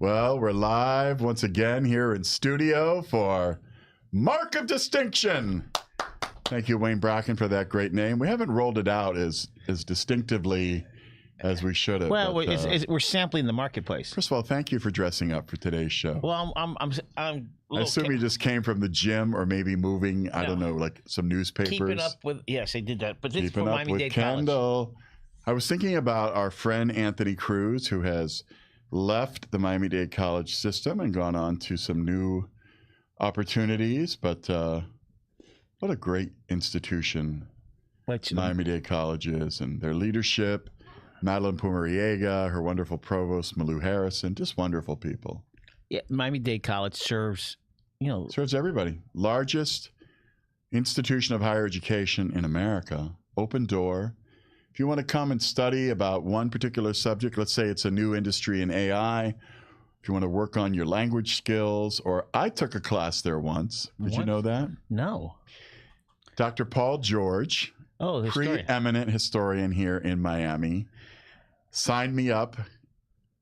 Well, we're live once again here in studio for Mark of Distinction. Thank you, Wayne Bracken, for that great name. We haven't rolled it out as distinctively as we should have. Well, but, we're sampling the marketplace. first of all, thank you for dressing up for today's show. Well, I'm I assume you just came from the gym or maybe moving, I don't know, like some newspapers. keeping up with, yes, I did that. But this is Keeping for up Miami with Dade College. Kendall. I was thinking about our friend Anthony Cruz, who has left the Miami Dade College system and gone on to some new opportunities. But what a great institution Miami Dade College is, and their leadership. Madeline Pumariega, her wonderful provost, Malou Harrison, just wonderful people. Yeah, Miami Dade College serves, Serves everybody. Largest institution of higher education in America. Open door. If you want to come and study about one particular subject, let's say it's a new industry in AI, if you want to work on your language skills, or I took a class there once. Did you know that? No. Dr. Paul George, the preeminent historian here in Miami, signed me up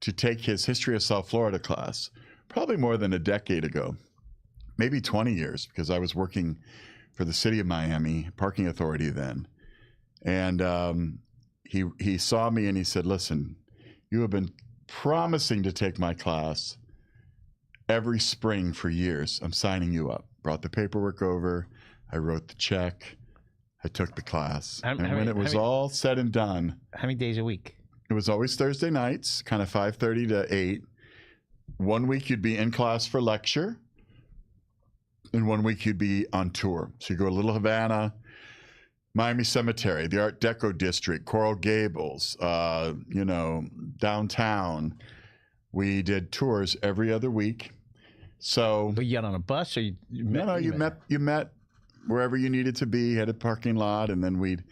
to take his History of South Florida class, probably more than a decade ago, maybe 20 years, because I was working for the city of Miami, parking authority then. And he saw me and he said, listen, you have been promising to take my class every spring for years. I'm signing you up. Brought the paperwork over. I wrote the check. I took the class. And when it was all said and done. How many days a week? It was always Thursday nights, kind of 5:30 to 8. 1 week you'd be in class for lecture. And 1 week you'd be on tour. So you go to Little Havana, Miami Cemetery, the Art Deco district, Coral Gables, downtown. We did tours every other week. So, but you got on a bus, or you met wherever you needed to be, had a parking lot, and then we'd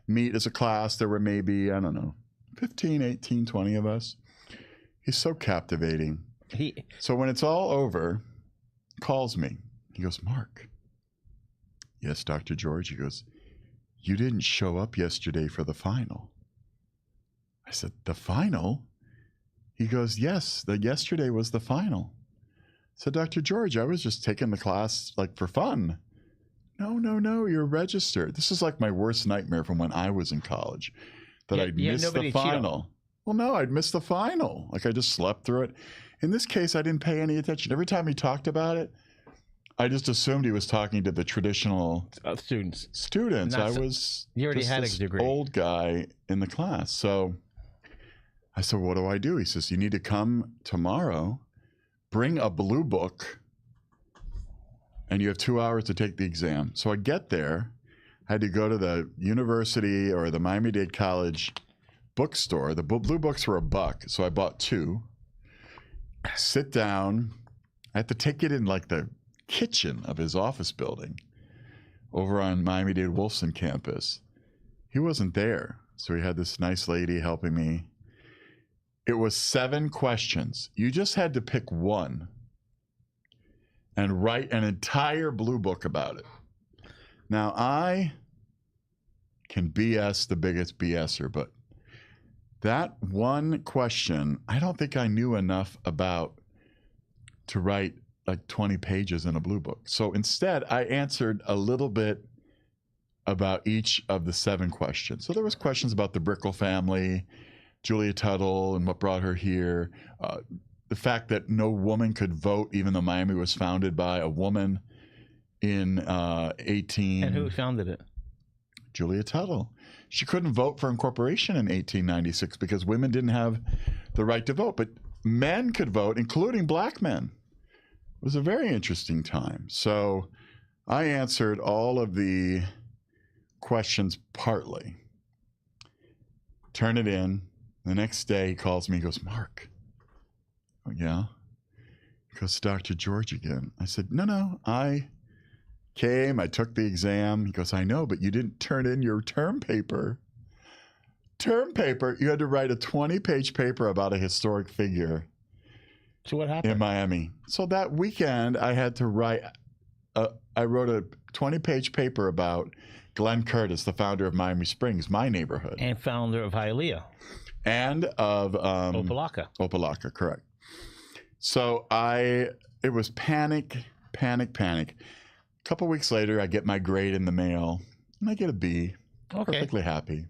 meet as a class. There were maybe, 15, 18, 20 of us. He's so captivating. So when it's all over, calls me. He goes, Mark. Yes, Dr. George. He goes, you didn't show up yesterday for the final. I said, the final? He goes, yes, yesterday was the final. I said, Dr. George, I was just taking the class like for fun. No, you're registered. This is like my worst nightmare from when I was in college, that I'd miss the final. Well, no, I'd miss the final. Like I just slept through it. In this case, I didn't pay any attention. Every time he talked about it, I just assumed he was talking to the traditional students. You already had a degree. Old guy in the class. So I said, what do I do? He says, you need to come tomorrow, bring a blue book, and you have 2 hours to take the exam. So I get there. I had to go to the university or the Miami-Dade College bookstore. The blue books were $1, so I bought 2. Sit down. I had to take it in like the kitchen of his office building over on Miami-Dade Wolfson campus. He wasn't there, so he had this nice lady helping me. It was 7 questions. You just had to pick one and write an entire blue book about it. Now, I can BS the biggest BSer, but that one question, I don't think I knew enough about to write like 20 pages in a blue book. So instead, I answered a little bit about each of the 7 questions. So there was questions about the Brickell family, Julia Tuttle and what brought her here, the fact that no woman could vote, even though Miami was founded by a woman in 18... And who founded it? Julia Tuttle. She couldn't vote for incorporation in 1896 because women didn't have the right to vote, but men could vote, including black men. It was a very interesting time. So I answered all of the questions partly. Turn it in. The next day he calls me, he goes, Mark. Oh, yeah? He goes, Dr. George again. I said, no, I came, I took the exam. He goes, I know, but you didn't turn in your term paper. Term paper, you had to write a 20-page paper about a historic figure. So what happened? In Miami. So that weekend, I had to write, I wrote a 20-page paper about Glenn Curtis, the founder of Miami Springs, my neighborhood. And founder of Hialeah. And of... Opelika. Opelika, correct. So it was panic. A couple weeks later, I get my grade in the mail, and I get a B. Okay. Perfectly happy.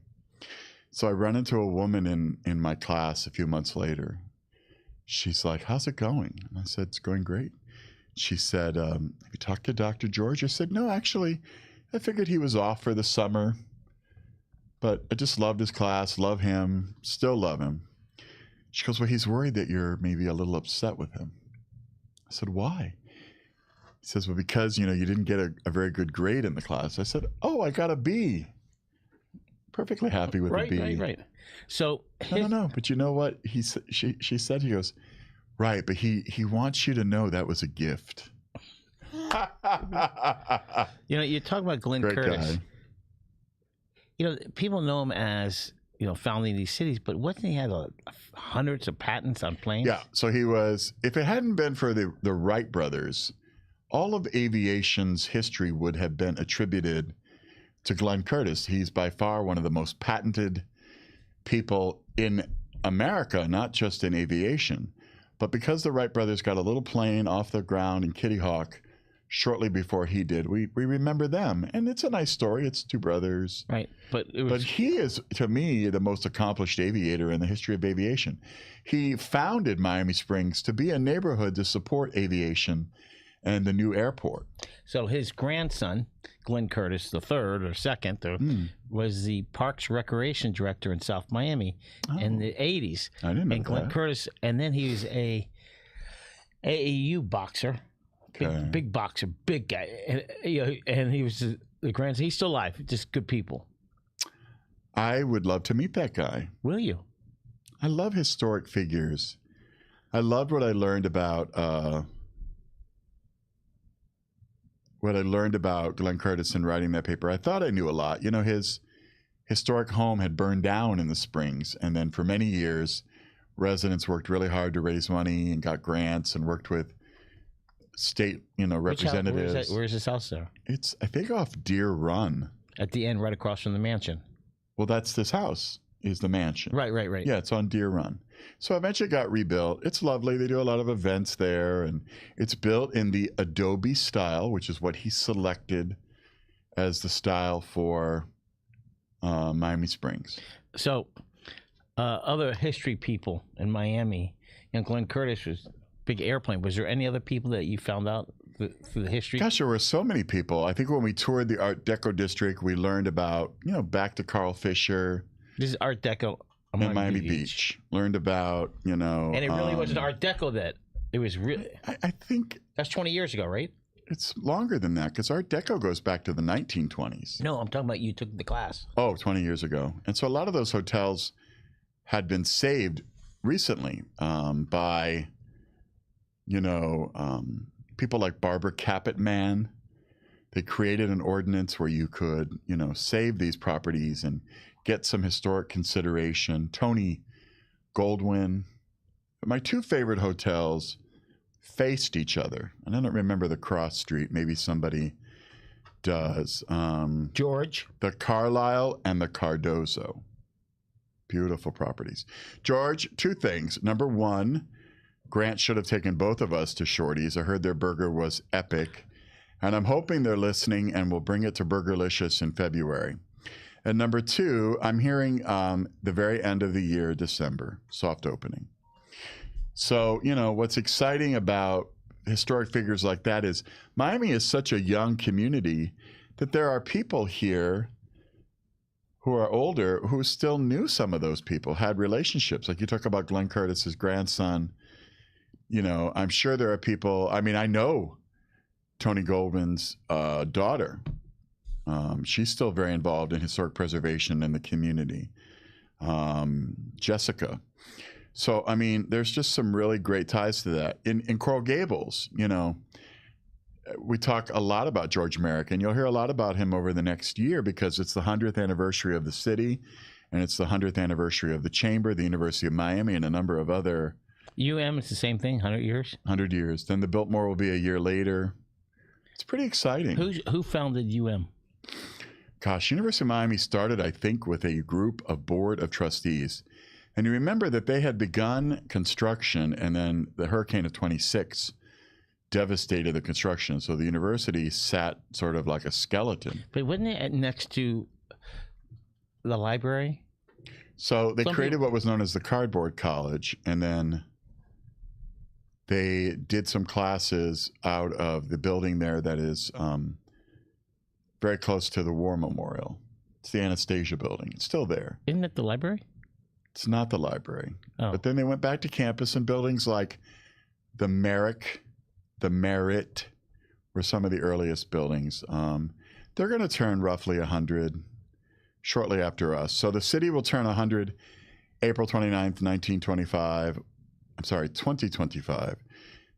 So I run into a woman in my class a few months later. She's like, "How's it going?" And I said, "It's going great." She said, "Have you talked to Dr. George?" I said, "No, actually, I figured he was off for the summer, but I just loved his class, love him, still love him." She goes, "Well, he's worried that you're maybe a little upset with him." I said, "Why?" He says, "Well, because, you didn't get a very good grade in the class." I said, "Oh, I got a B." Perfectly happy with a B. Right. So No. But you know what? She said, he goes, "Right, but he wants you to know that was a gift." you're talking about Glenn Great Curtis. guy. People know him as founding these cities, but wasn't he had hundreds of patents on planes? Yeah. So he was. If it hadn't been for the Wright brothers, all of aviation's history would have been attributed to Glenn Curtis. He's by far one of the most patented people in America, not just in aviation. But because the Wright brothers got a little plane off the ground in Kitty Hawk shortly before he did, we remember them. And it's a nice story. It's two brothers. Right. But he is, to me, the most accomplished aviator in the history of aviation. He founded Miami Springs to be a neighborhood to support aviation and the new airport. So his grandson, Glenn Curtis III or second, was the Parks Recreation Director in South Miami in the 80s. I didn't know and Glenn that. Curtis, and then he was a AAU boxer, big boxer, big guy, and he was the grandson. He's still alive. Just good people. I would love to meet that guy. Will you? I love historic figures. I loved what I learned about Glenn Curtis in writing that paper. I thought I knew a lot. His historic home had burned down in the Springs, and then for many years, residents worked really hard to raise money and got grants and worked with state, representatives. Where's his house there? It's, I think, off Deer Run. At the end, right across from the mansion. Well, that's this house, is the mansion. Right. Yeah, it's on Deer Run. So eventually it got rebuilt. It's lovely. They do a lot of events there, and it's built in the Adobe style, which is what he selected as the style for Miami Springs. So other history people in Miami, Glenn Curtis was a big airplane. Was there any other people that you found out through the history? Gosh, there were so many people. I think when we toured the Art Deco district, we learned about, back to Carl Fisher. This is Art Deco. In Miami Beach. Learned about, And it really wasn't Art Deco that. It was really. I think. That's 20 years ago, right? It's longer than that because Art Deco goes back to the 1920s. No, I'm talking about you took the class. Oh, 20 years ago. And so a lot of those hotels had been saved recently by, people like Barbara Capitman. They created an ordinance where you could, save these properties and get some historic consideration. Tony Goldwyn. My two favorite hotels faced each other. And I don't remember the cross street. Maybe somebody does. George. The Carlisle and the Cardozo. Beautiful properties. George, two things. Number one, Grant should have taken both of us to Shorty's. I heard their burger was epic. And I'm hoping they're listening and will bring it to Burgerlicious in February. And number two, I'm hearing the very end of the year, December, soft opening. So, what's exciting about historic figures like that is Miami is such a young community that there are people here who are older who still knew some of those people, had relationships. Like you talk about Glenn Curtis's grandson. I'm sure there are people. I mean, I know Tony Goldwyn's daughter. She's still very involved in historic preservation in the community. Jessica. So, I mean, there's just some really great ties to that. In Coral Gables, we talk a lot about George Merrick, and you'll hear a lot about him over the next year because it's the 100th anniversary of the city, and it's the 100th anniversary of the Chamber, the University of Miami, and a number of other. It's the same thing, 100 years? 100 years. Then the Biltmore will be a year later. It's pretty exciting. Who founded UM? Gosh, University of Miami started, I think, with a group of board of trustees. And you remember that they had begun construction, and then the hurricane of 26 devastated the construction. So the university sat sort of like a skeleton. But wasn't it next to the library? So they created what was known as the Cardboard College, and then they did some classes out of the building there that is very close to the War Memorial. It's the Anastasia building. It's still there. Isn't it the library? It's not the library. Oh. But then they went back to campus, and buildings like the Merrick, the Merit were some of the earliest buildings. They're going to turn roughly 100 shortly after us. So the city will turn 100 April 29th, 2025.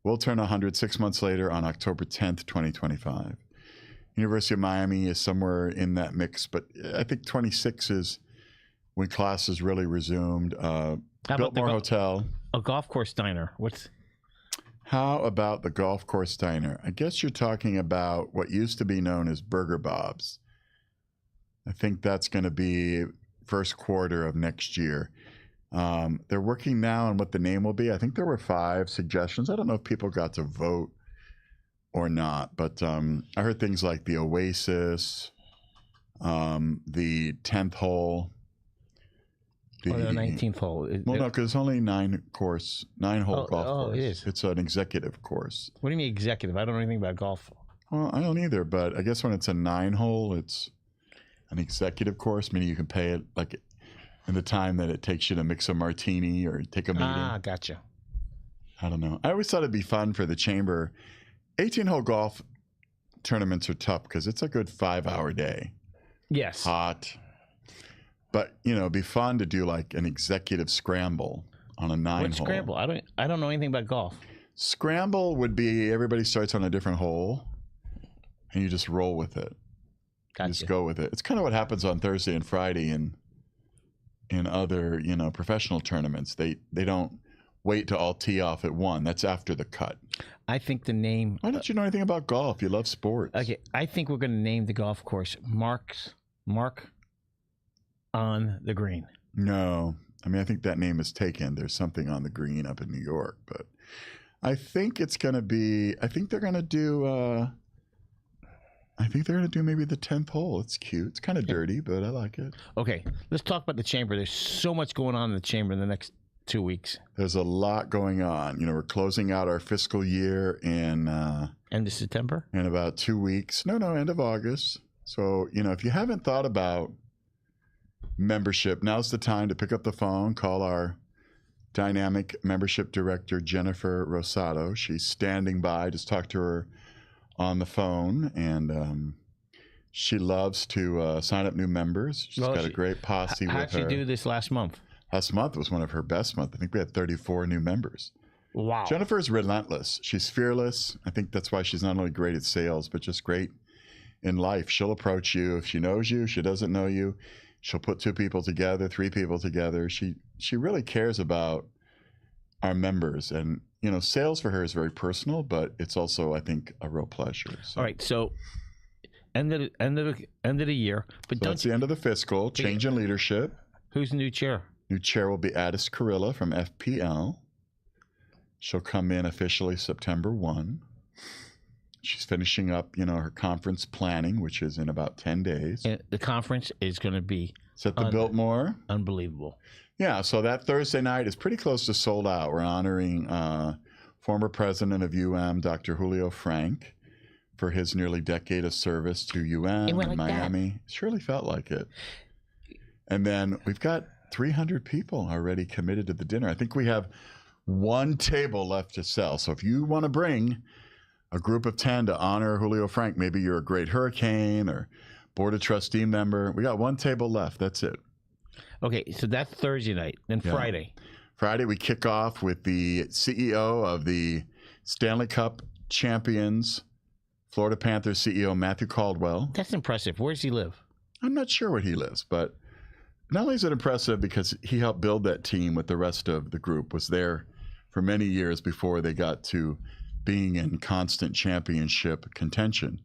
We'll turn 100 6 months later on October 10th, 2025. University of Miami is somewhere in that mix, but I think 26 is when classes really resumed. Biltmore Hotel. A golf course diner. How about the golf course diner? I guess you're talking about what used to be known as Burger Bob's. I think that's going to be first quarter of next year. They're working now on what the name will be. I think there were 5 suggestions. I don't know if people got to vote or not, but I heard things like the Oasis, the 10th hole. The 19th hole. Well, no, because it's only 9-hole golf course. It is. It's an executive course. What do you mean executive? I don't know anything about golf. Well, I don't either, but I guess when it's a 9-hole, it's an executive course, meaning you can pay it like in the time that it takes you to mix a martini or take a meeting. Ah, gotcha. I don't know. I always thought it'd be fun for the chamber. 18-hole golf tournaments are tough because it's a good 5-hour day. Yes. Hot. But, it'd be fun to do like an executive scramble on a 9-hole. What scramble? I don't know anything about golf. Scramble would be everybody starts on a different hole and you just roll with it. Gotcha. Just go with it. It's kind of what happens on Thursday and Friday in other, professional tournaments. They don't wait to all tee off at 1. That's after the cut. I think the name... Why don't you know anything about golf? You love sports. Okay, I think we're going to name the golf course Mark on the Green. No. I think that name is taken. There's something on the green up in New York, but I think it's going to be... I think they're going to do maybe the 10th hole. It's cute. It's kind of dirty, but I like it. Okay, let's talk about the chamber. There's so much going on in the chamber in the next 2 weeks. There's a lot going on. We're closing out our fiscal year in... end of September? In about 2 weeks. No, end of August. So, if you haven't thought about membership, now's the time to pick up the phone, call our dynamic membership director, Jennifer Rosado. She's standing by. Just talk to her on the phone, and she loves to sign up new members. She's got a great posse with her. How'd she do this last month? Last month was one of her best months. I think we had 34 new members. Wow. Jennifer's relentless. She's fearless. I think that's why she's not only great at sales, but just great in life. She'll approach you. If she knows you, she doesn't know you, she'll put 2 people together, 3 people together. She really cares about our members. And, sales for her is very personal, but it's also, I think, a real pleasure. So. All right. So end of the year. But so that's the end of the fiscal. Change in leadership. Who's the new chair? New chair will be Addis Carilla from FPL. She'll come in officially September 1. She's finishing up, her conference planning, which is in about 10 days. And the conference is going to be... Is at the Biltmore? Unbelievable. Yeah, so that Thursday night is pretty close to sold out. We're honoring former president of UM, Dr. Julio Frank, for his nearly decade of service to UM and Miami. It surely felt like it. And then we've got 300 people already committed to the dinner. I think we have 1 table left to sell. So if you want to bring a group of 10 to honor Julio Frank, maybe you're a great hurricane or board of trustee member, we got 1 table left. That's it. Okay, so that's Thursday night. Then Friday. Friday, we kick off with the CEO of the Stanley Cup champions, Florida Panthers CEO Matthew Caldwell. That's impressive. Where does he live? I'm not sure where he lives, but not only is it impressive because he helped build that team with the rest of the group, was there for many years before they got to being in constant championship contention.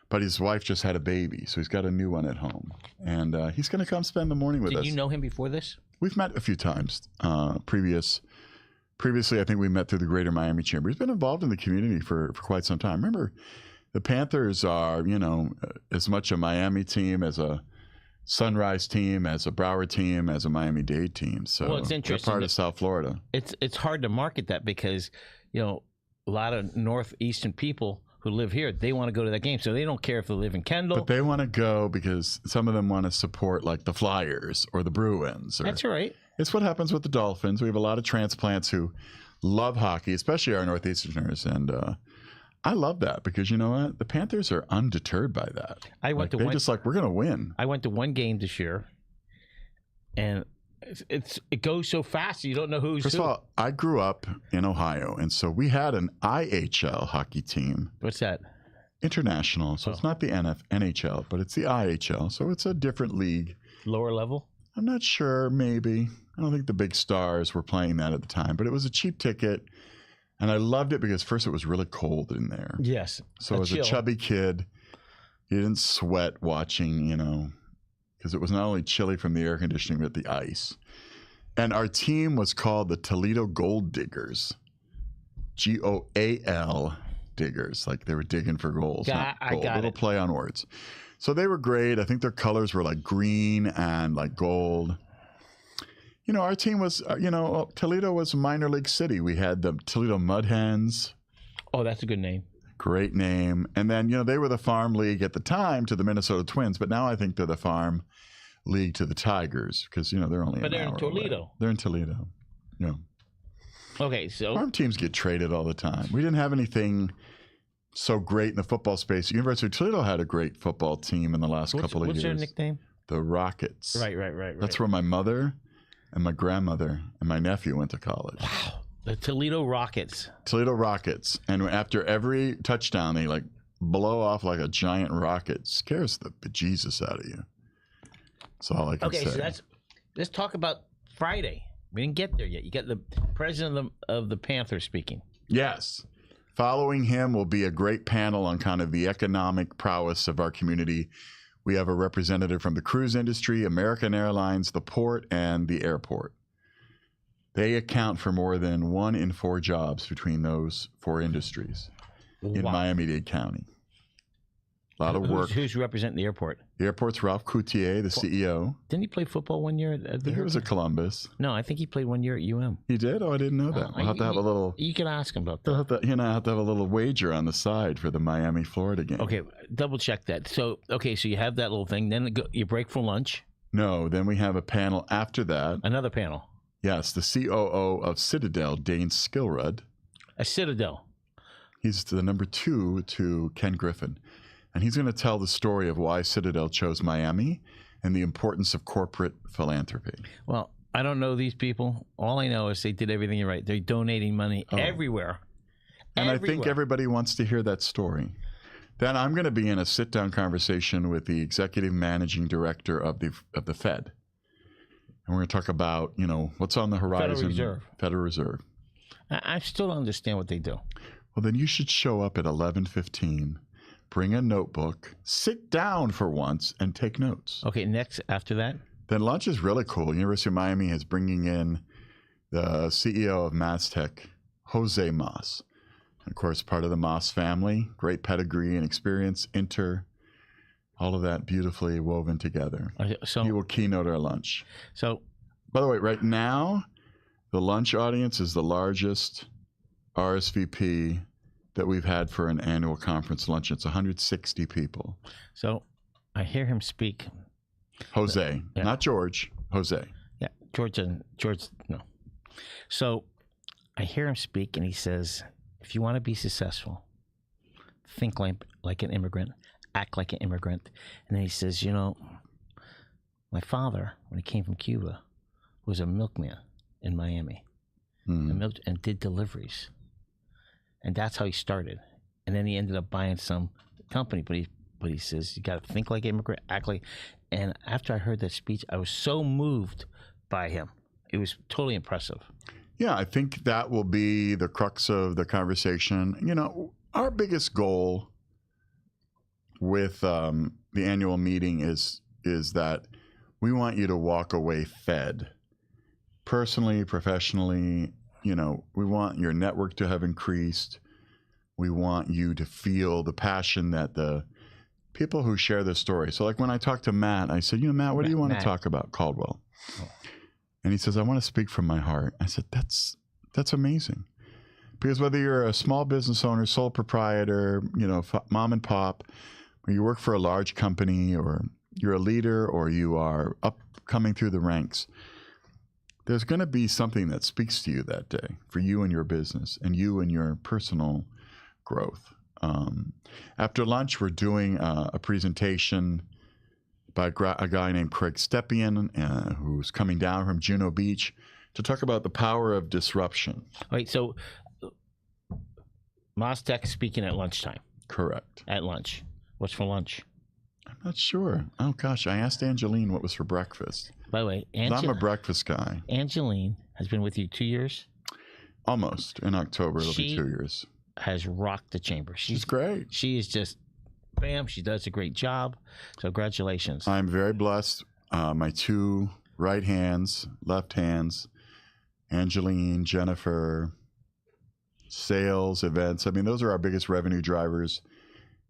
But his wife just had a baby, so he's got a new one at home. And he's going to come spend the morning with us. Did you know him before this? We've met a few times. Previously, I think we met through the Greater Miami Chamber. He's been involved in the community for quite some time. Remember, the Panthers are, as much a Miami team as a Sunrise team, as a Broward team, as a Miami-Dade team. So it's interesting. They're part of South Florida. It's hard to market that because, a lot of northeastern people who live here, they want to go to that game. So they don't care if they live in Kendall. But they want to go because some of them want to support like the Flyers or the Bruins. That's right. It's what happens with the Dolphins. We have a lot of transplants who love hockey, especially our Northeasterners. And I love that because you know what? The Panthers are undeterred by that. We're going to win. I went to one game this year, and it goes so fast you don't know who's First who. of all, I grew up in Ohio, and so we had an IHL hockey team. What's that? International. So it's not the NHL, but it's the IHL. So it's a different league. Lower level? I'm not sure. Maybe. I don't think the big stars were playing that at the time, but it was a cheap ticket. And I loved it because first it was really cold in there. Yes. So as a chubby kid, you didn't sweat watching, because it was not only chilly from the air conditioning, but the ice. And our team was called the Toledo Gold Diggers. GOAL Diggers. Like they were digging for goals. I got Little play on words. So they were great. I think their colors were like green and like gold. Our team was, Toledo was a minor league city. We had the Toledo Mud Hens. Oh, that's a good name. Great name. And then, they were the farm league at the time to the Minnesota Twins, but now I think they're the farm league to the Tigers because, they're only But they're in Toledo. Away. They're in Toledo. Yeah. Okay, so. Farm teams get traded all the time. We didn't have anything so great in the football space. University of Toledo had a great football team in the last couple of years. What's their nickname? The Rockets. Right. That's where my mother and my grandmother and my nephew went to college. Wow. The Toledo Rockets. Toledo Rockets. And after every touchdown, they blow off like a giant rocket. Scares the bejesus out of you. That's all I can say. Okay, so let's talk about Friday. We didn't get there yet. You got the president of the Panthers speaking. Yes. Following him will be a great panel on kind of the economic prowess of our community. We have a representative from the cruise industry, American Airlines, the port, and the airport. They account for more than 1 in 4 jobs between those 4 industries in Miami-Dade County. A lot of work. Who's representing the airport? The airport's Ralph Coutier, the CEO. Didn't he play football one year? I think it was at Columbus. No, I think he played 1 year at UM. He did? Oh, I didn't know that. We'll have to have a little... You can ask him about that. I have to have a little wager on the side for the Miami-Florida game. Okay, double check that. So you have that little thing. Then you break for lunch. No, then we have a panel after that. Another panel. Yes, the COO of Citadel, Dane Skilrud. A Citadel. He's the number 2 to Ken Griffin. And he's going to tell the story of why Citadel chose Miami and the importance of corporate philanthropy. Well, I don't know these people. All I know is they did everything right. They're donating money everywhere. And I think everybody wants to hear that story. Then I'm going to be in a sit-down conversation with the executive managing director of the Fed. And we're going to talk about, what's on the horizon. Federal Reserve. I still don't understand what they do. Well, then you should show up at 11:15. Bring a notebook, sit down for once, and take notes. Okay, next, after that? Then lunch is really cool. University of Miami is bringing in the CEO of MasTech, Jose Mas. And of course, part of the Mas family, great pedigree and experience, all of that beautifully woven together. So he will keynote our lunch. So, by the way, right now, the lunch audience is the largest RSVP that we've had for an annual conference lunch. It's 160 people. So I hear him speak. Jose, not George. Jose. Yeah, George, no. So I hear him speak, and he says, if you want to be successful, think like an immigrant, act like an immigrant. And then he says, my father, when he came from Cuba, was a milkman in Miami and did deliveries. And that's how he started. And then he ended up buying some company. But he says, you got to think like an immigrant, act like. And after I heard that speech, I was so moved by him. It was totally impressive. Yeah, I think that will be the crux of the conversation. Our biggest goal with the annual meeting is that we want you to walk away fed. personally, professionally, we want your network to have increased. We want you to feel the passion that the people who share this story. So like when I talked to Matt, I said, Matt, what do you want to talk about, Caldwell? Oh. And he says, I want to speak from my heart. I said, that's amazing. Because whether you're a small business owner, sole proprietor, mom and pop, or you work for a large company, or you're a leader, or you are coming through the ranks, there's going to be something that speaks to you that day for you and your business and you and your personal growth. After lunch, we're doing a presentation by a guy named Craig Stepien, who's coming down from Juno Beach to talk about the power of disruption. All right, so Mostek speaking at lunchtime. Correct. At lunch. What's for lunch? I'm not sure. Oh, gosh, I asked Angeline what was for breakfast. By the way, I'm a breakfast guy. Angeline has been with you 2 years? Almost. In October, it'll be 2 years. Has rocked the chamber. She's great. She is just, bam, she does a great job. So congratulations. I'm very blessed. My two left hands, Angeline, Jennifer, sales, events. I mean, those are our biggest revenue drivers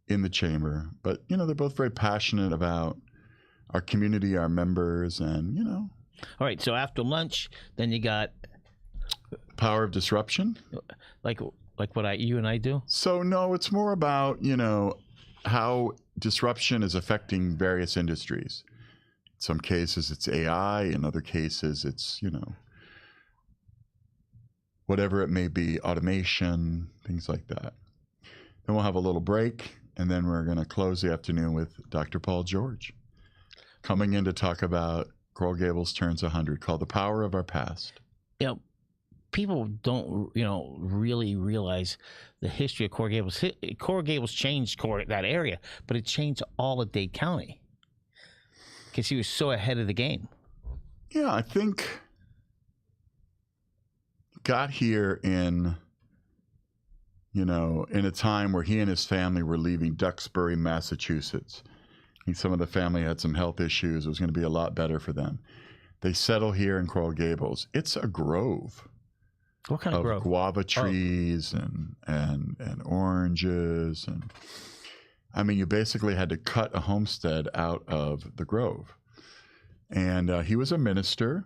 in the chamber. But, they're both very passionate about our community, our members, and, All right, so after lunch, then you got... Power of disruption? Like what you and I do? So, no, it's more about, how disruption is affecting various industries. In some cases, it's AI. In other cases, it's, whatever it may be, automation, things like that. Then we'll have a little break, and then we're going to close the afternoon with Dr. Paul George coming in to talk about Coral Gables Turns 100, called The Power of Our Past. People don't, really realize the history of Coral Gables. Coral Gables changed that area, but it changed all of Dade County because he was so ahead of the game. Yeah, I think got here in a time where he and his family were leaving Duxbury, Massachusetts. Some of the family had some health issues. It was going to be a lot better for them. They settle here in Coral Gables. It's a grove. What kind of grove? Guava trees and oranges. And I mean, you basically had to cut a homestead out of the grove. And he was a minister.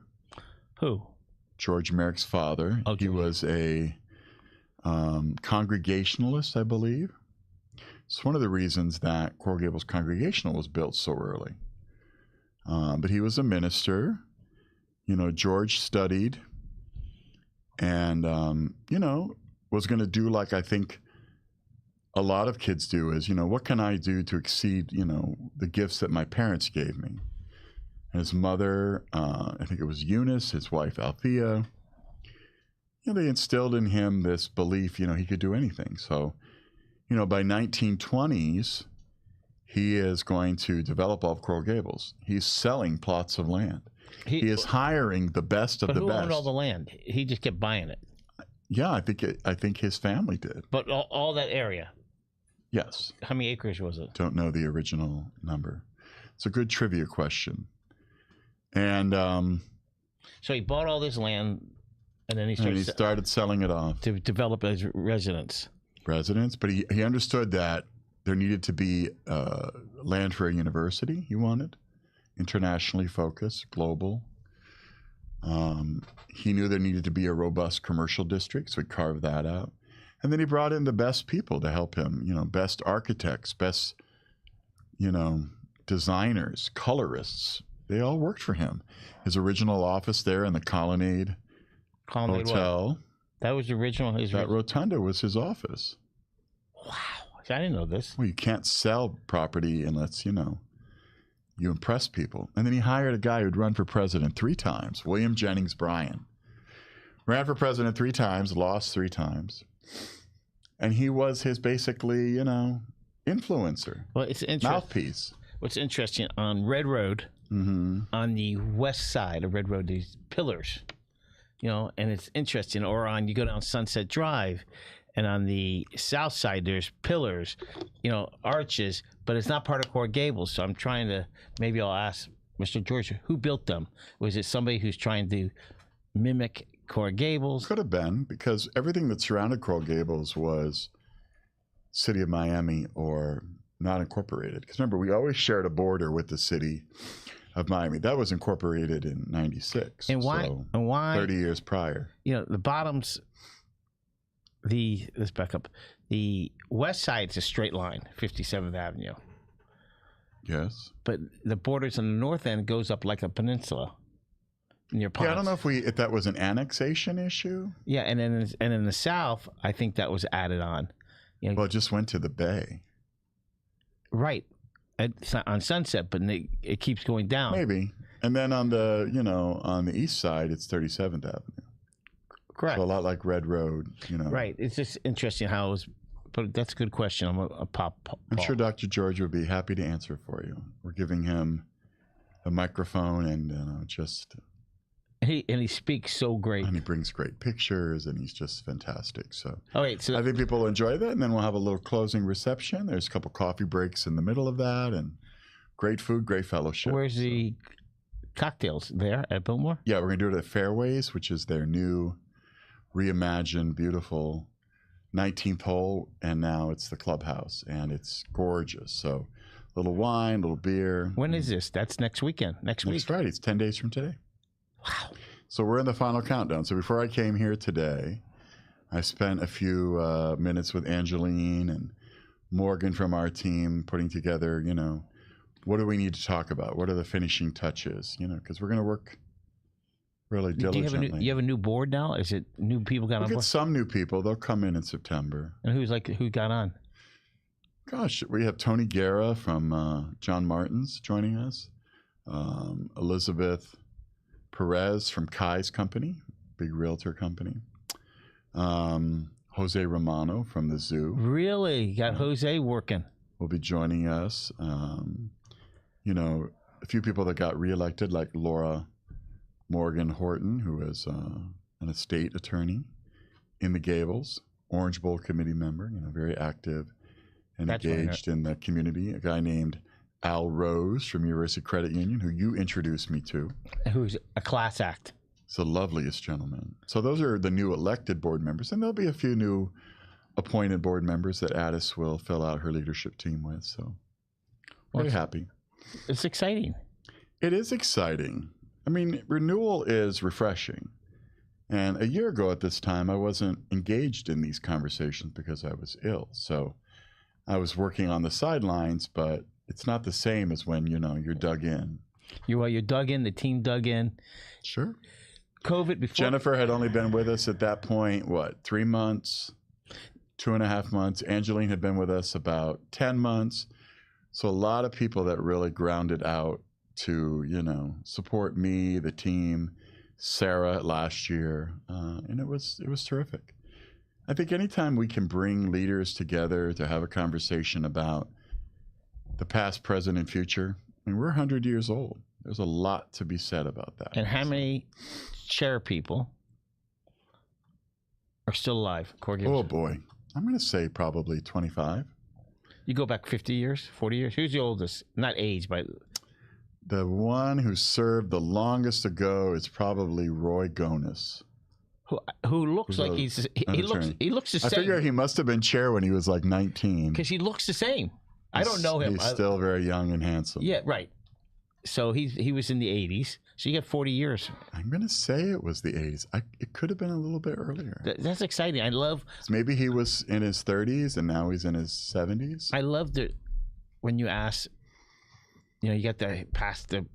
Who? George Merrick's father. Oh, he was a Congregationalist, I believe. It's one of the reasons that Coral Gables Congregational was built so early. But he was a minister. George studied and, was going to do like I think a lot of kids do is, what can I do to exceed, the gifts that my parents gave me? And his mother, I think it was Eunice, his wife Althea, they instilled in him this belief, he could do anything. So, by 1920s, he is going to develop all of Coral Gables. He's selling plots of land. He is hiring the best of the best. But who owned all the land? He just kept buying it. Yeah, I think his family did. But all that area? Yes. How many acres was it? Don't know the original number. It's a good trivia question. And so he bought all this land, and then he started selling it off to develop as residence. But he understood that there needed to be land for a university. He wanted internationally focused, global. He knew there needed to be a robust commercial district, so he carved that out. And then he brought in the best people to help him, best architects, best, designers, colorists. They all worked for him. His original office there in the Colonnade Hotel. What? That was the original? That rotunda was his office. Wow. I didn't know this. Well, you can't sell property unless, you impress people. And then he hired a guy who'd run for president 3 times, William Jennings Bryan. Ran for president 3 times, lost 3 times. And he was his basically, influencer. Well, it's interesting. Mouthpiece. What's interesting, on Red Road, on the west side of Red Road, these pillars, and it's interesting. Or you go down Sunset Drive, and on the south side, there's pillars, arches, but it's not part of Coral Gables. So I'm trying to, maybe I'll ask Mr. George, who built them? Was it somebody who's trying to mimic Coral Gables. Could have been, because everything that surrounded Coral Gables was City of Miami or not incorporated. Because remember, we always shared a border with the city of Miami. That was incorporated in 96. And why? So and why? 30 years prior. You know, the bottoms. Let's back up. The west side's a straight line, 57th Avenue. Yes. But the borders on the north end goes up like a peninsula. Near Ponce. Yeah, I don't know if that was an annexation issue. Yeah, and then in the south, I think that was added on. You know, Well, it just went to the bay. right. It's not on Sunset, but it keeps going down. Maybe. And then on the east side, it's 37th Avenue. Correct. So a lot like Red Road, Right. It's just interesting how it was. But that's a good question. I'm a pop. I'm sure Dr. George would be happy to answer for you. We're giving him a microphone and just. He speaks so great. And he brings great pictures, and he's just fantastic. So, so I think people will enjoy that, and then we'll have a little closing reception. There's a couple coffee breaks in the middle of that, and great food, great fellowship. Where's the cocktails? There at Biltmore? Yeah, we're going to do it at Fairways, which is their new, reimagined, beautiful 19th hole, and now it's the clubhouse, and it's gorgeous. So, little wine, little beer. When is this? That's next weekend. Next week. Next Friday. It's 10 days from today. Wow. So we're in the final countdown. So before I came here today, I spent a few minutes with Angeline and Morgan from our team putting together, what do we need to talk about? What are the finishing touches? Because we're going to work really diligently. You have a new board now? Is it new people got on We'll board? get some new people. They'll come in September. And who got on? Gosh, we have Tony Guerra from John Martin's joining us. Elizabeth Perez from Kai's company, big realtor company. Jose Romano from the zoo. Really? Got Jose working. Will be joining us. A few people that got reelected, like Laura Morgan Horton, who is an estate attorney in the Gables, Orange Bowl committee member, very active and engaged in the community. A guy named Al Rose from University Credit Union, who you introduced me to. Who's a class act. He's the loveliest gentleman. So those are the new elected board members, and there'll be a few new appointed board members that Addis will fill out her leadership team with. So very happy. It's exciting. It is exciting. I mean, renewal is refreshing. And a year ago at this time, I wasn't engaged in these conversations because I was ill. So I was working on the sidelines, but it's not the same as when, you're dug in. You're dug in, the team dug in. Sure. COVID before. Jennifer had only been with us at that point, 3 months, 2.5 months. Angeline had been with us about 10 months. So a lot of people that really grounded out to, support me, the team, Sarah last year. And it was terrific. I think anytime we can bring leaders together to have a conversation about the past, present, and future. I mean, we're 100 years old. There's a lot to be said about that. And how many chair people are still alive? Oh, boy. I'm going to say probably 25. You go back 50 years, 40 years? Who's the oldest? Not age, but... The one who served the longest ago is probably Roy Gonis. Who looks like he looks the same. I figure he must have been chair when he was like 19. Because he looks the same. I don't know him. He's still very young and handsome. Yeah, right. So he was in the 80s. So you got 40 years. I'm going to say it was the 80s. It could have been a little bit earlier. That's exciting. I love... Maybe he was in his 30s and now he's in his 70s. I loved it when you ask, you got to pass the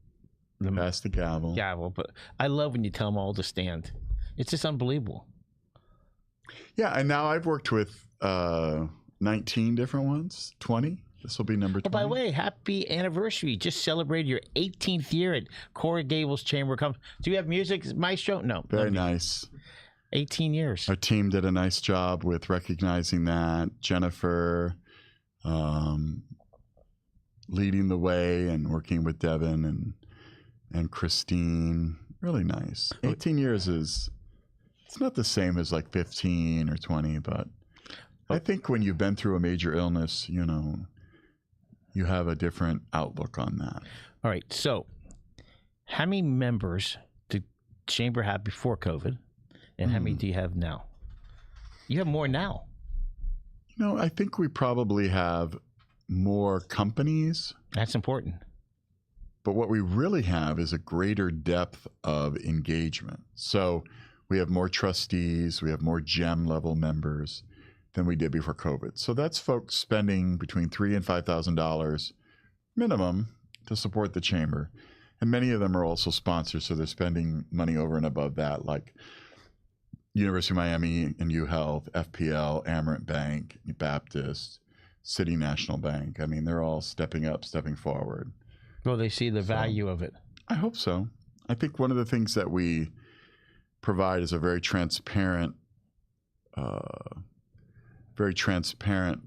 gavel. Gavel. But I love when you tell them all to stand. It's just unbelievable. Yeah, and now I've worked with 19 different ones, 20. This will be number 20. Oh, by the way, happy anniversary. Just celebrated your 18th year at Coral Gables Chamber of Commerce. Do you have music, Maestro? No. Very nice. 18 years. Our team did a nice job with recognizing that. Jennifer leading the way and working with Devin and Christine. Really nice. 18 years it's not the same as like 15 or 20, but I think when you've been through a major illness, you have a different outlook on that. All right. So how many members chamber had before COVID, and how many do you have now? You have more now. I think we probably have more companies. That's important. But what we really have is a greater depth of engagement. So we have more trustees, we have more GEM level members than we did before COVID. So that's folks spending between $3,000 and $5,000 minimum to support the chamber. And many of them are also sponsors, so they're spending money over and above that, like University of Miami and UHealth, FPL, Amerant Bank, Baptist, City National Bank. I mean, they're all stepping up, stepping forward. Well, they see the value of it. I hope so. I think one of the things that we provide is a very transparent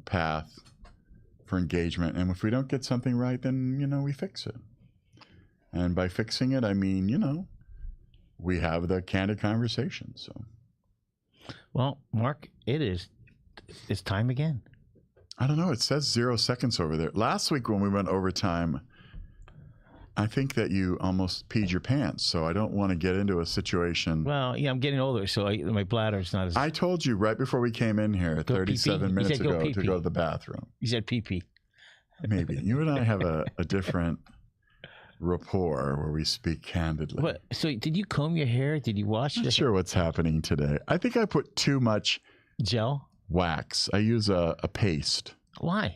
path for engagement. And if we don't get something right, then, we fix it. And by fixing it, I mean, we have the candid conversation. So, well, Mark, it's time again. I don't know. It says 0 seconds over there. Last week when we went overtime, I think that you almost peed your pants. So I don't want to get into a situation. Well, yeah, I'm getting older, so my bladder's not as. I told you right before we came in here, 37 minutes ago, to go to the bathroom. You said pee-pee. Maybe. You and I have a different rapport where we speak candidly. What? So did you comb your hair? Did you wash it? Not sure what's happening today. I think I put too much gel wax. I use a paste. Why?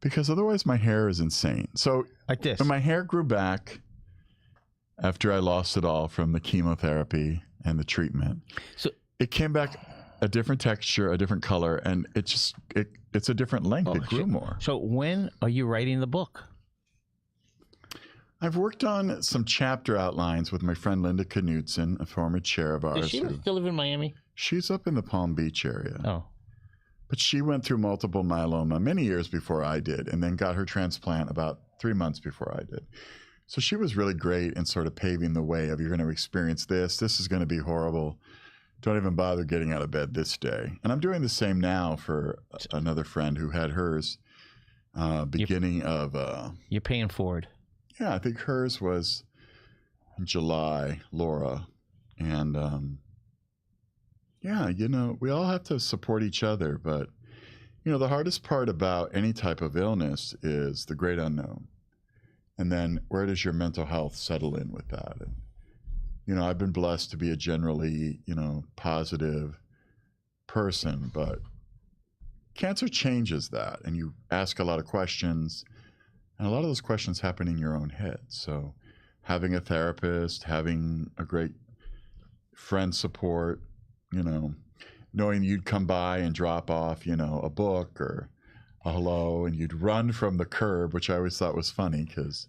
Because otherwise my hair is insane. So like this. When my hair grew back after I lost it all from the chemotherapy and the treatment, so it came back a different texture, a different color, and it's a different length. It grew more. So when are you writing the book? I've worked on some chapter outlines with my friend Linda Knudsen, a former chair of ours. Does she still live in Miami? She's up in the Palm Beach area. Oh. But she went through multiple myeloma many years before I did, and then got her transplant about 3 months before I did. So she was really great in sort of paving the way of, you're going to experience this. This is going to be horrible. Don't even bother getting out of bed this day. And I'm doing the same now for another friend who had hers beginning of... You're paying forward. Yeah, I think hers was in July, Laura. And yeah, we all have to support each other. But, the hardest part about any type of illness is the great unknown. And then where does your mental health settle in with that? And, I've been blessed to be a generally, positive person, but cancer changes that. And you ask a lot of questions. And a lot of those questions happen in your own head. So having a therapist, having a great friend support, knowing you'd come by and drop off, a book or a hello, and you'd run from the curb, which I always thought was funny because,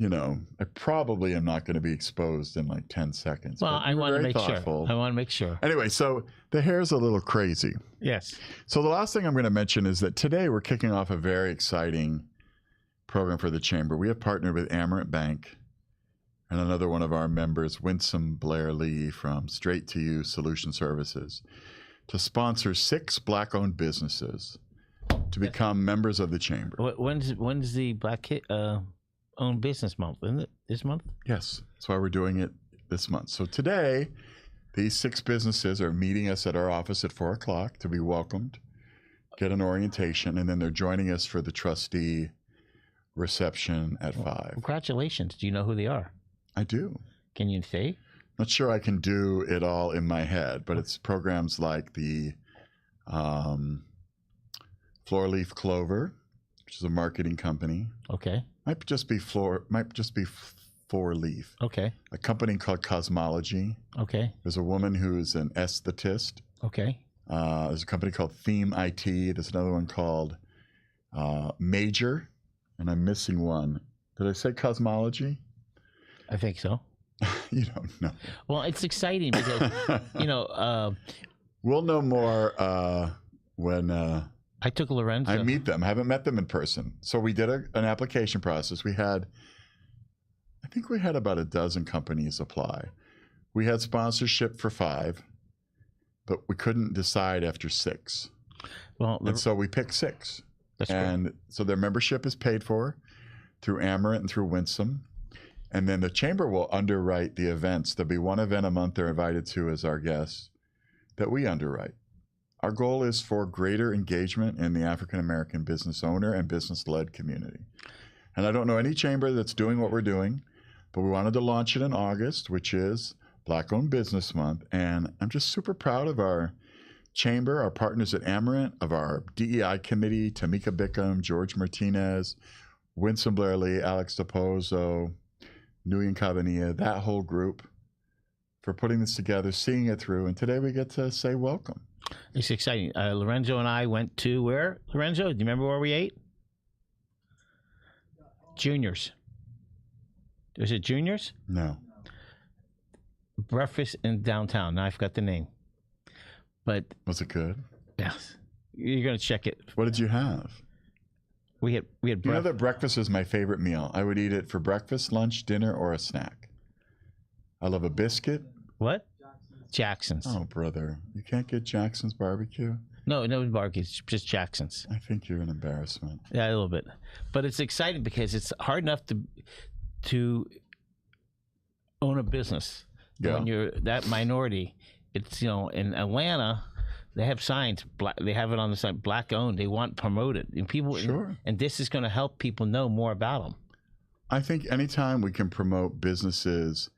I probably am not going to be exposed in like 10 seconds. Well, I want to make sure. I want to make sure. Anyway, so the hair's a little crazy. Yes. So the last thing I'm going to mention is that today we're kicking off a very exciting program for the chamber. We have partnered with Amerant Bank and another one of our members, Winsome Blair Lee from Straight to You Solution Services, to sponsor 6 Black-owned businesses to become members of the chamber. When's the Black-owned business month? Isn't it this month? Yes, that's why we're doing it this month. So today, these 6 businesses are meeting us at our office at 4 o'clock to be welcomed, get an orientation, and then they're joining us for the trustee reception at 5. Congratulations. Do you know who they are? I do. Can you say? Not sure I can do it all in my head, but it's programs like the Floor Leaf Clover, which is a marketing company. Okay. Might just be Four Leaf. Okay. A company called Cosmology. Okay. There's a woman who's an esthetist. Okay. There's a company called Theme IT. There's another one called Major. And I'm missing one. Did I say Cosmology? I think so. You don't know. Well, it's exciting because, we'll know more when I took Lorenzo. I meet them. I haven't met them in person. So we did an application process. I think we had about a dozen companies apply. We had sponsorship for 5, but we couldn't decide after 6. Well, and so we picked 6. That's and cool. So their membership is paid for through Amerant and through Winsome. And then the chamber will underwrite the events. There'll be one event a month they're invited to as our guests that we underwrite. Our goal is for greater engagement in the African-American business owner and business-led community. And I don't know any chamber that's doing what we're doing, but we wanted to launch it in August, which is Black-Owned Business Month. And I'm just super proud of our chamber, our partners at Amarant, of our DEI committee, Tamika Bickham, George Martinez, Winsome Blair Lee, Alex DePozo, Nguyen Cabanilla, that whole group for putting this together, seeing it through. And today we get to say welcome. It's exciting. Lorenzo and I went to where? Lorenzo, do you remember where we ate? Juniors. Was it Juniors? No. Breakfast in downtown. Now I forgot the name. But Was it good? yes, you're gonna check it. What did you have? We had You know that breakfast is my favorite meal. I would eat it for breakfast, lunch, dinner, or a snack. I love a biscuit. What? Jackson's. Oh, brother. You can't get Jackson's barbecue? No barbecue. It's just Jackson's. I think you're an embarrassment. Yeah, a little bit. But it's exciting because it's hard enough to own a business. Yeah. When you're that minority, it's, in Atlanta, they have signs. They have it on the sign, Black owned. They want promoted, and people. Sure. And this is going to help people know more about them. I think anytime we can promote businesses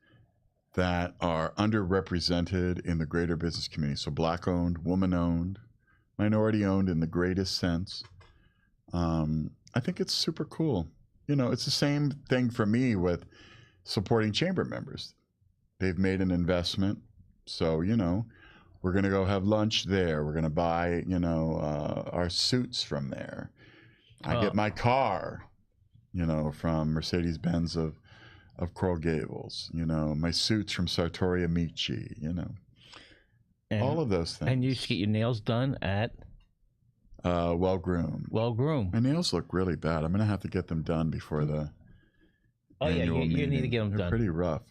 that are underrepresented in the greater business community, so Black owned, woman owned, minority owned in the greatest sense, I think it's super cool. It's the same thing for me with supporting chamber members. They've made an investment, so we're going to go have lunch there. We're going to buy our suits from there. I get my car from Mercedes-Benz of Coral Gables, my suits from Sartori Amici, And, all of those things. And you should get your nails done at Well Groomed. Well Groomed. My nails look really bad. I'm going to have to get them done before the annual you meeting. need to get them They're done. pretty rough.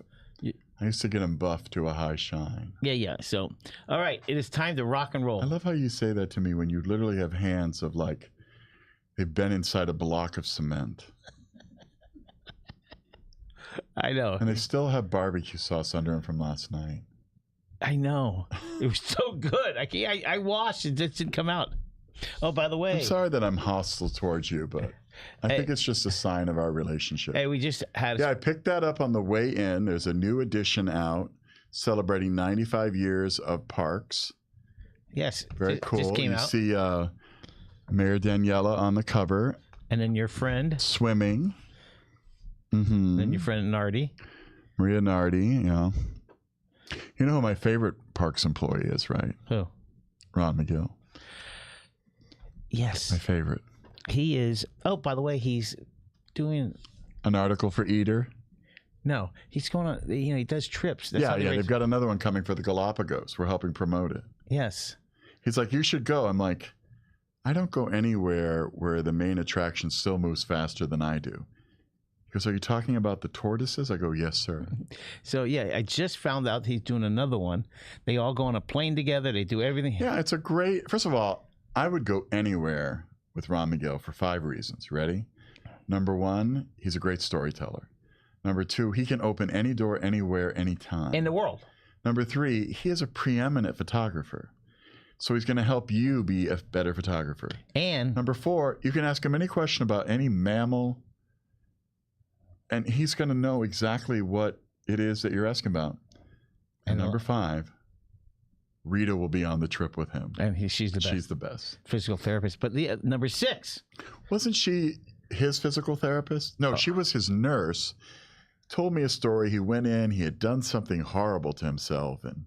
I used to get them buffed to a high shine. Yeah. So, all right, it is time to rock and roll. I love how you say that to me when you literally have hands of like they've been inside a block of cement. I know. And they still have barbecue sauce under them from last night. I know. It was so good. I washed it. It just didn't come out. Oh, by the way. I'm sorry that I'm hostile towards you, but I think it's just a sign of our relationship. Hey, we just had... Yeah, I picked that up on the way in. There's a new edition out celebrating 95 years of parks. Yes. Very cool. Just came you out. see Mayor Daniela on the cover. And then your friend. Swimming. Mm-hmm. Then your friend Nardi. Maria Nardi, yeah. You know who my favorite parks employee is, right? Who? Ron Magill. Yes. My favorite. He is... Oh, by the way, he's doing... An article for Eater. No, he's going on... he does trips. That's how They've got another one coming for the Galapagos. We're helping promote it. Yes. He's like, you should go. I'm like, I don't go anywhere where the main attraction still moves faster than I do. He goes, are you talking about the tortoises? I go, yes, sir. So, yeah, I just found out he's doing another one. They all go on a plane together. They do everything. Yeah, it's a great... First of all, I would go anywhere with Ron Magill for 5 reasons. Ready? Number 1, he's a great storyteller. Number 2, he can open any door, anywhere, anytime. In the world. Number 3, he is a preeminent photographer. So he's going to help you be a better photographer. And Number 4, you can ask him any question about any mammal, and he's going to know exactly what it is that you're asking about. And number 5, Rita will be on the trip with him. And she's the best. She's the best. Physical therapist. But the number 6. Wasn't she his physical therapist? No, she was his nurse. Told me a story. He went in, he had done something horrible to himself, and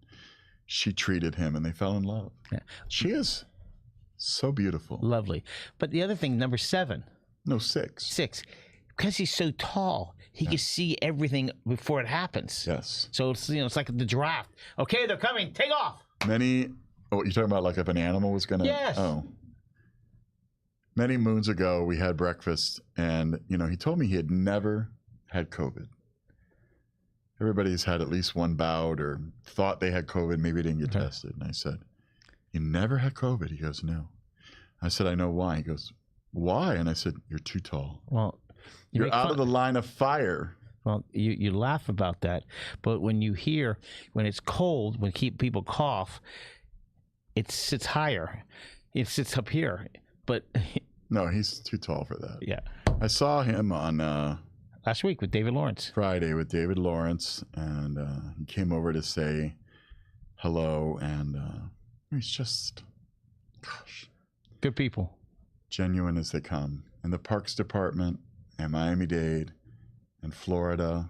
she treated him, and they fell in love. Yeah. She is so beautiful. Lovely. But the other thing, number 7. No, 6. 6. Because he's so tall, he can see everything before it happens. Yes. So it's it's like the draft. Okay, they're coming. Take off. Many... Oh, you're talking about like if an animal was going to... Yes. Oh. Many moons ago, we had breakfast, and, he told me he had never had COVID. Everybody's had at least one bout or thought they had COVID, maybe didn't get tested. And I said, you never had COVID? He goes, no. I said, I know why. He goes, why? And I said, you're too tall. Well, You're out of the line of fire. Well, you laugh about that, but when you hear when it's cold, when people cough, it sits higher. It sits up here, but No, he's too tall for that. yeah. I saw him on Last week with David Lawrence. Friday with David Lawrence, and he came over to say hello, and he's just, gosh, Good people. genuine as they come. And the Parks Department and Miami-Dade and Florida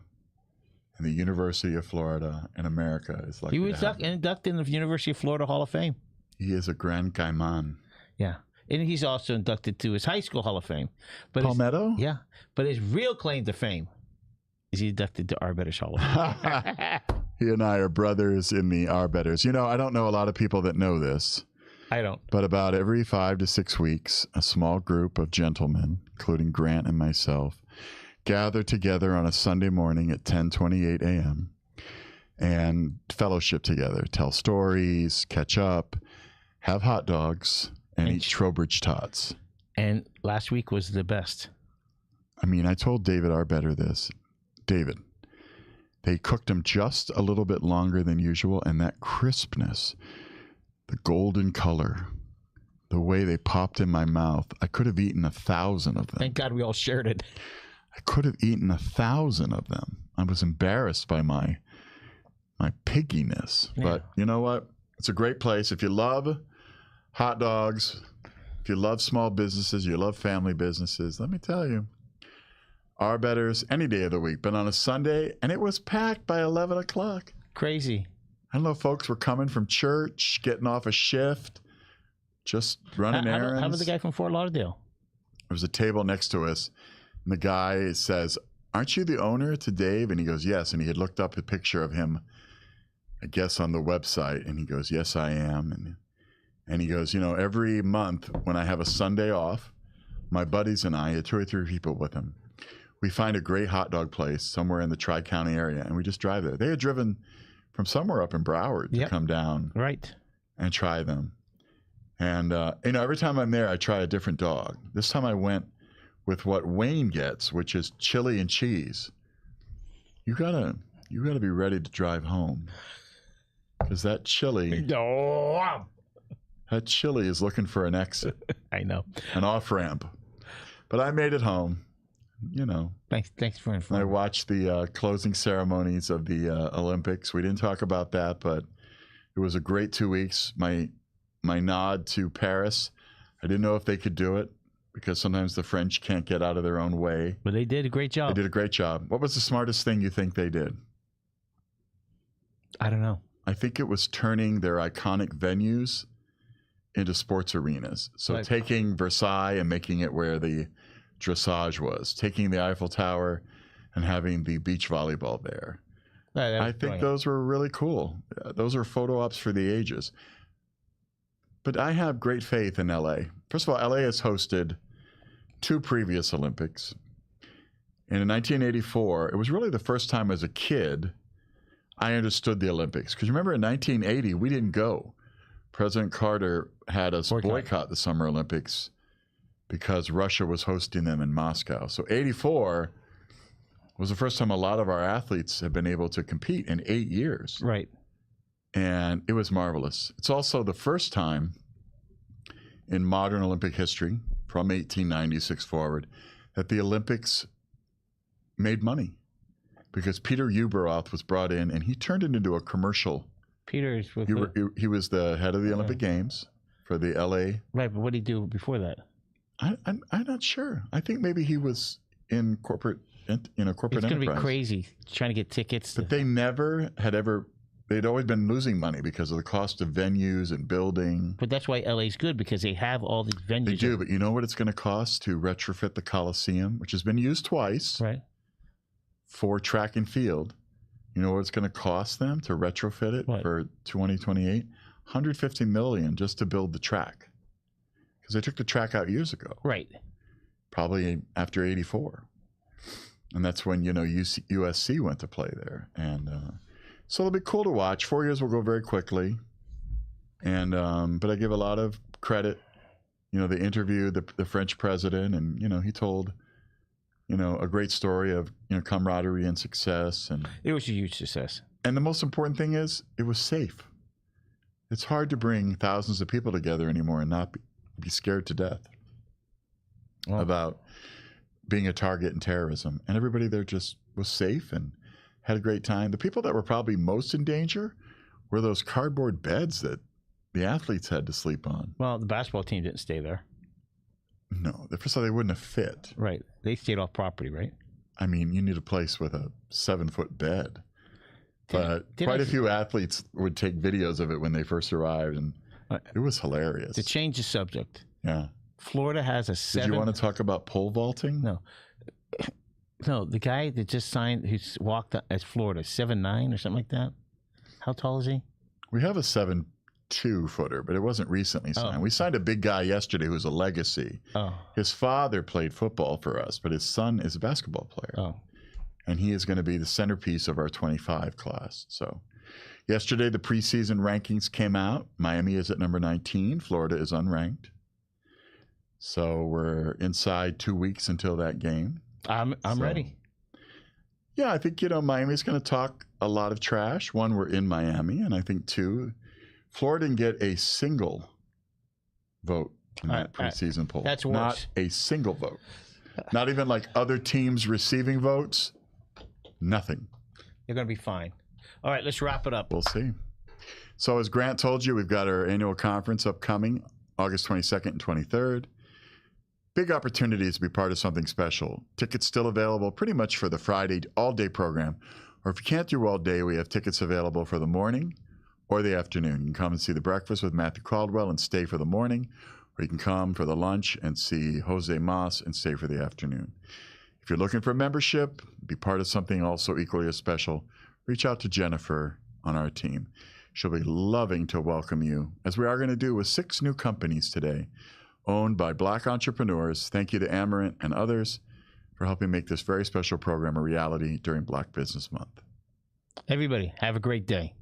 and the University of Florida and America is like He was inducted in the University of Florida Hall of Fame. he is a Grand Cayman. Yeah. And he's also inducted to his high school Hall of Fame. But Palmetto? Yeah. But his real claim to fame is he's inducted to Arbiters Hall of Fame. He and I are brothers in the Arbiters. You know, I don't know a lot of people that know this, I don't. but about every 5 to 6 weeks, a small group of gentlemen, including Grant and myself, gather together on a Sunday morning at 10:28 a.m. and fellowship together, tell stories, catch up, have hot dogs, and eat Trowbridge tots. And last week was the best. I mean, I told David Arbetter this. David, they cooked them just a little bit longer than usual, and that crispness, the golden color, the way they popped in my mouth, I could have eaten 1,000 of them. Thank God we all shared it. I could have eaten 1,000 of them. I was embarrassed by my pigginess. Yeah. But you know what? It's a great place. If you love hot dogs, if you love small businesses, you love family businesses, let me tell you, Arbiters any day of the week. But on a Sunday, and it was packed by 11 o'clock. Crazy. I don't know if folks were coming from church, getting off a shift, just running errands. How about the guy from Fort Lauderdale? There was a table next to us, and the guy says, "Aren't you the owner to Dave?" And he goes, "Yes." And he had looked up a picture of him, I guess, on the website. And he goes, "Yes, I am." And he goes, "You know, every month when I have a Sunday off, my buddies and I, 2 or 3 people with him, we find a great hot dog place somewhere in the Tri-County area, and we just drive there." They had driven from somewhere up in Broward to come down and try them. And, you know, every time I'm there, I try a different dog. This time I went with what Wayne gets, which is chili and cheese. You gotta be ready to drive home, because that chili is looking for an exit. I know. An off-ramp. But I made it home, you know. Thanks for I informing. watched the closing ceremonies of the Olympics. We didn't talk about that, but it was a great 2 weeks. My nod to Paris, I didn't know if they could do it, because sometimes the French can't get out of their own way. But they did a great job. They did a great job. What was the smartest thing you think they did? I don't know. I think it was turning their iconic venues into sports arenas. So taking Versailles and making it where the dressage was, taking the Eiffel Tower and having the beach volleyball there. I think those were really cool. Those are photo ops for the ages. But I have great faith in LA. First of all, LA has hosted 2 previous Olympics. And in 1984, it was really the first time as a kid I understood the Olympics. Because remember, in 1980, we didn't go. President Carter had us boycott the Summer Olympics because Russia was hosting them in Moscow. So 84 was the first time a lot of our athletes have been able to compete in 8 years. Right. And it was marvelous. It's also the first time in modern Olympic history, from 1896 forward, that the Olympics made money, because Peter Ueberroth was brought in and he turned it into a commercial. Peter's with He was the head of the Olympic Games for the LA. Right, but what did he do before that? I'm not sure. I think maybe he was in corporate enterprise. It's going to be crazy trying to get tickets. But they never had ever. They'd always been losing money because of the cost of venues and building. But that's why LA's good, because they have all these venues. They do, but you know what it's going to cost to retrofit the Coliseum, which has been used twice, right, for track and field. You know what it's going to cost them to retrofit it for 2028? $150 million just to build the track, because they took the track out years ago. Right. Probably after 84. And that's when, you know, USC went to play there. And so it'll be cool to watch. 4 years will go very quickly. And but I give a lot of credit. You know, they interviewed the French president, and, you know, he told a great story of camaraderie and success, and It was a huge success. the most important thing is it was safe. It's hard to bring thousands of people together anymore and not be scared to death about being a target in terrorism. And everybody there just was safe and had a great time. The people that were probably most in danger were those cardboard beds that the athletes had to sleep on. Well, the basketball team didn't stay there. No, first of all, they wouldn't have fit. Right. They stayed off property, right? I mean, you need a place with a 7-foot bed. But quite a few athletes would take videos of it when they first arrived, and it was hilarious. To change the subject. Yeah. Florida has a Did you want to talk about pole vaulting? No. No, the guy that just signed, who's walked at Florida, 7'9" or something like that. How tall is he? We have a 7'2" footer, but it wasn't recently signed. We signed a big guy yesterday who's a legacy. Oh. His father played football for us, but his son is a basketball player. Oh. And he is going to be the centerpiece of our 25 class. So yesterday, the preseason rankings came out. Miami is at number 19. Florida is unranked. So we're inside 2 weeks until that game. I'm ready. Yeah, I think, Miami's going to talk a lot of trash. One, we're in Miami. And I think, two, Florida didn't get a single vote in that preseason poll. That's worse. Not a single vote. Not even like other teams receiving votes. Nothing. You're going to be fine. All right, let's wrap it up. We'll see. So as Grant told you, we've got our annual conference upcoming August 22nd and 23rd. Big opportunities to be part of something special. Tickets still available pretty much for the Friday all-day program. Or if you can't do all day, we have tickets available for the morning or the afternoon. You can come and see the breakfast with Matthew Caldwell and stay for the morning. Or you can come for the lunch and see Jose Mas and stay for the afternoon. If you're looking for membership, be part of something also equally as special, reach out to Jennifer on our team. She'll be loving to welcome you, as we are going to do with 6 new companies today, owned by Black entrepreneurs. Thank you to Amarant and others for helping make this very special program a reality during Black Business Month. Everybody, have a great day.